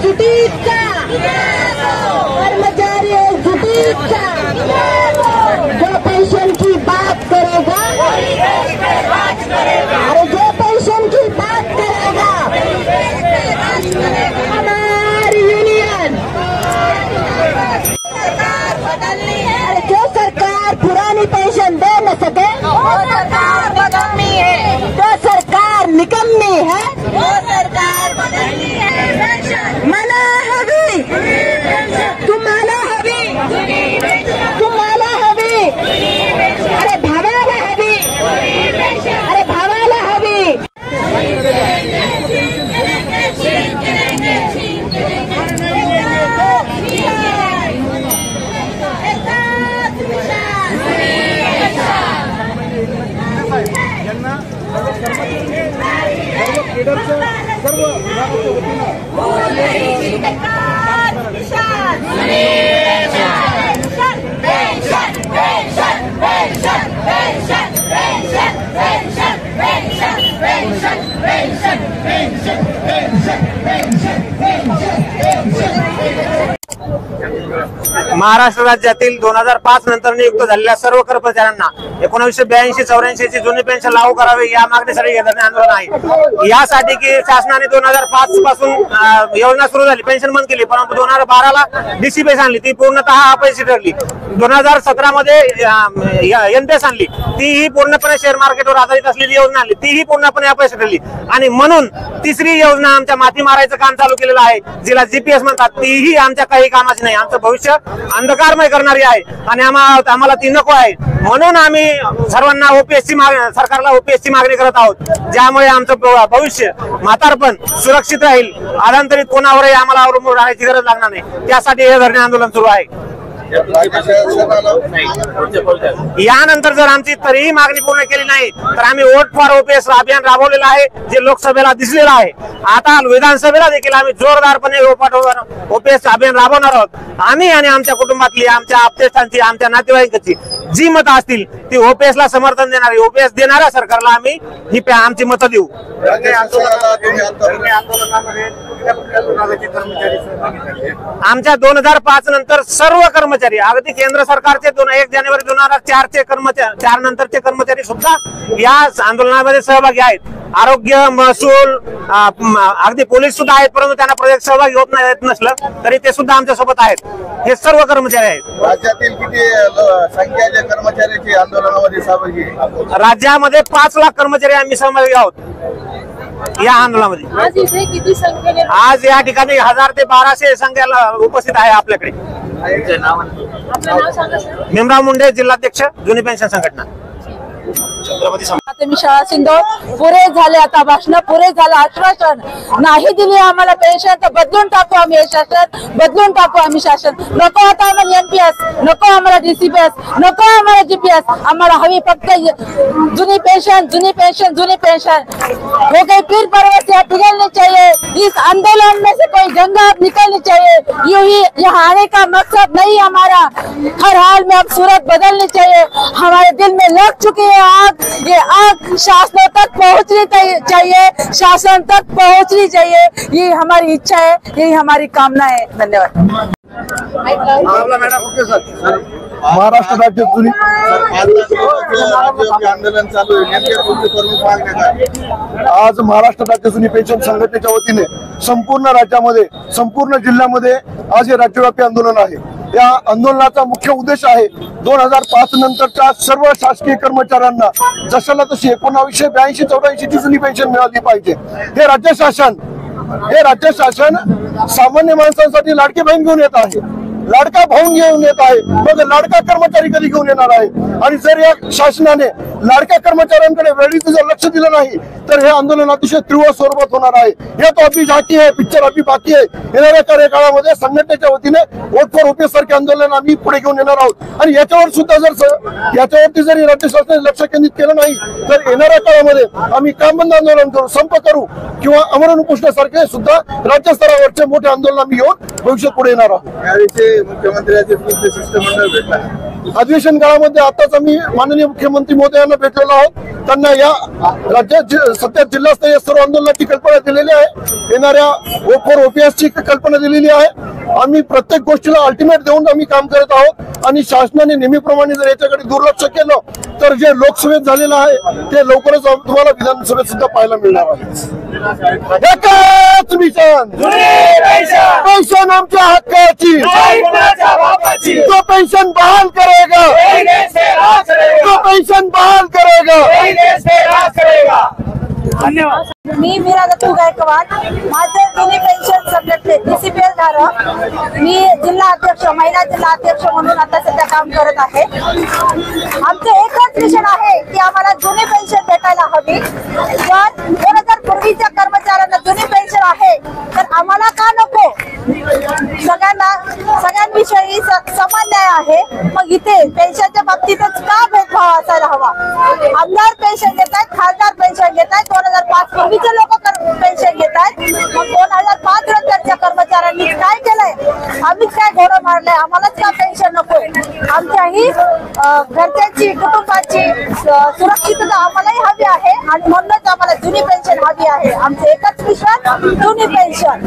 एकजुटीचा, कर्मचारी एकजुटीचा, जो पेंशन की बात करेगा, अरे जो पेंशन की बात करेगा, हमारी यूनियन, अरे जो सरकार पुरानी पेंशन दे न सके, वो सरकार बदलनी है, जो सरकार निकम्मी है, वो सरकार बदलनी है। मला हवी, तुम्हाला हवी, तुम्हाला हवी, अरे भावाला हवी, अरे भावाला हवी। महाराष्ट्र राज्यातील 2005 नंतर नियुक्त झालेल्या सर्व कर्मचाऱ्यांना 1982-84 ची जुनी पेन्शन लागू करावी या मागणीसाठी हे धरणे आंदोलन आहे। यासाठी की शासनाने 2005 पासून योजना सुरू झाली, पेन्शन बंद केली, परंतु 2012 ला डीसी पेन्शन आणली, ती पूर्णतः अपयशी ठरली। 2017 मध्ये एनपीएस आणली, तीही पूर्णपणे शेअर मार्केटवर आधारित असलेली योजना आणली, तीही पूर्णपणे अपयशी ठरली। आणि म्हणून तिसरी योजना आमच्या माती मारायचं काम चालू केलेलं आहे, जिला जीपीएस म्हणतात, तीही आमच्या काही कामाची नाही, आमचं भविष्य अंधकारमय करणारी आहे आणि आम्हाला ती नको आहे। म्हणून आम्ही सर्वांना ओपीएसची सरकारला ओपीएसची मागणी करत आहोत, ज्यामुळे आमचं भविष्य म्हातारपण सुरक्षित राहील, आधांतरित कोणावरही आम्हाला अवलंबून राहण्याची गरज लागणार नाही। त्यासाठी हे धरणे आंदोलन सुरू आहे। यानंतर जर आमची तरीही मागणी पूर्ण केली नाही तर आम्ही वोट फॉर ओपीएस अभियान राबवलेलं आहे, जे लोकसभेला दिसलेलं आहे। आता विधानसभेला देखील आम्ही जोरदारपणे ओपीएस अभियान राबवणार आहोत। आम्ही आणि आमच्या कुटुंबातली, आमच्या आप्तेष्टांची, आमच्या नातेवाईकांची जी मतं असतील ती ओपीएस ला समर्थन देणारी, ओपीएस देणाऱ्या सरकारला आम्ही ही आमची मतं देऊ। आमच्या 2005 नंतर सर्व कर्मचारी, अगदी केंद्र सरकारचे 1 जानेवारी 2004 चे कर्मचारी, 4 नंतरचे कर्मचारी सुद्धा या आंदोलनामध्ये सहभागी आहेत। आरोग्य, महसूल, अगदी पोलीस सुद्धा आहेत, परंतु त्यांना प्रोजेक्ट सहभागी होत नाही नसलं तरी ते सुद्धा आमच्या सोबत आहेत। हे सर्व कर्मचारी आहेत। राज्यातील किती संख्या ज्या कर्मचाऱ्यांची आंदोलनामध्ये सहभागी आहे? राज्यामध्ये 5 लाख कर्मचारी आम्ही सहभागी आहोत या आंदोलनामध्ये। आज इथे किती संख्येने, आज या ठिकाणी 1000 ते 1200 संख्येला उपस्थित आहे आपल्याकडे। भीमराव मुंडे, जिल्हाध्यक्ष, जुनी पेन्शन संघटना। मी शाळा सिंधोड, पुरे झाले आता भाषण, पुरे झालं आश्वासन, नाही दिली आम्हाला पेन्शन तर बदलून टाकू आम्ही हे शासन, बदलून टाकू आम्ही शासन। नको आता आम्हाला एनपीएस, नको आम्हाला डीसीपीएस, नको आम्हाला जीपीएस, आम्हाला हवी फक्त जुनी पेंशन, जुनी पेंशन, जुनी पेंशन। हो गई पीर पर्वत यहाँ पिघलनी चाहिए, इस आंदोलन में से कोई जंगा निकलनी चाहिए। यूं ही यहाँ आने का मकसद नहीं हमारा, हर हाल में अब सूरत बदलनी चाहिए। हमारे दिल में लग चुकी है आग, ये आग शासनों तक पहुंचनी चाहिए, शासन तक पहुंचनी चाहिए, ये हमारी इच्छा है, यही हमारी कामना है। धन्यवाद। महाराष्ट्र राज्य जुनी आंदोलन चालू आहे, आज महाराष्ट्र राज्य जुनी पेन्शन संघटनेच्या वतीने संपूर्ण राज्यामध्ये, संपूर्ण जिल्ह्यामध्ये आज हे राज्यव्यापी आंदोलन आहे। या आंदोलनाचा मुख्य उद्देश आहे 2005 नंतरच्या सर्व शासकीय कर्मचाऱ्यांना जशाला तशी 1982-84 ची जुनी पेन्शन मिळाली पाहिजे। हे राज्य शासन सामान्य माणसांसाठी लाडकी बहीण घेऊन येत आहे, लाडका भाऊ घेऊन येत आहे, मग लाडका कर्मचारी कधी घेऊन येणार आहे? आणि जर या शासनाने लाडक्या कर्मचाऱ्यांकडे वेळीच जर लक्ष दिलं नाही तर हे आंदोलन अतिशय तीव्र स्वरूपात होणार आहे। हे तो अभी झाकी आहे, पिक्चर अभी बाकी आहे। येणाऱ्या कार्यकाळामध्ये संघटनेच्या वतीने वोट फॉर ओपीएस सारखे आंदोलन आम्ही पुढे घेऊन येणार आहोत आणि याच्यावर सुद्धा याच्यावरती जर राज्य शासनाने लक्ष केंद्रित केलं नाही तर येणाऱ्या काळामध्ये आम्ही काम बंद आंदोलन करू, संप करू किंवा आमरण उपोषणासारखे सुद्धा राज्य स्तरावरचे मोठे आंदोलन आम्ही घेऊन भविष्यात पुढे येणार आहोत। याविषयी मुख्यमंत्र्यांचे शिष्टमंडळ भेटला। अधिवेशन काळामध्ये आताच आम्ही माननीय मुख्यमंत्री महोदयांना भेटलेलो आहोत. त्यांना या राज्यात सध्या जिल्हास्तरीय सर्व आंदोलनाची कल्पना दिलेली आहे. येणाऱ्या O4 OPS ची कल्पना दिलेली आहे. आम्ही प्रत्येक गोष्टीला अल्टिमेट देऊन आम्ही काम करत आहोत आणि शासनाने नेहमीप्रमाणे जर याच्याकडे दुर्लक्ष केलं तर जे लोकसभेत झालेलं आहे ते लवकरच तुम्हाला विधानसभेत सुद्धा पाहायला मिळणार आहे. एकच मिशन, पेन्शन आमच्या हक्काची, जो पेन्शन बहाल करेगा, जो पेन्शन बहाल करेगा. मी मीरा दत्तू गायकवाड, माझे जुनी पेन्शन संघटने DCPS धारक, मी जिल्हा अध्यक्ष, महिला जिल्हा अध्यक्ष म्हणून आता सध्या काम करत आहे. आमचं एकच मिशन आहे की आम्हाला जुनी पेन्शन भेटायला हवी. जर 2000 पूर्वीच्या कर्मचाऱ्यांना जुनी पेन्शन आहे तर आम्हाला का नको? सगळ्यांविषयी समान न्याय आहे. मग इथे पेन्शनच्या बाबतीतच का भेदभाव असायला हवा? आमदार पेन्शन घेत आहेत, खासदार पेन्शन घेत आहेत, 2005 पूर्वीचे लोक पेन्शन घेत आहेत. मग 2005 नंतरच्या कर्मचाऱ्यांनी काय केलंय? आम्हीच काय घोडं मारलंय? आम्हालाच का पेन्शन नकोय? आमच्याही घरच्यांची, कुटुंबाची सुरक्षितता आम्हालाही हवी आहे आणि म्हणूनच आम्हाला जुनी पेन्शन हवी आहे. आमचं एकच मिशन जुनी पेन्शन.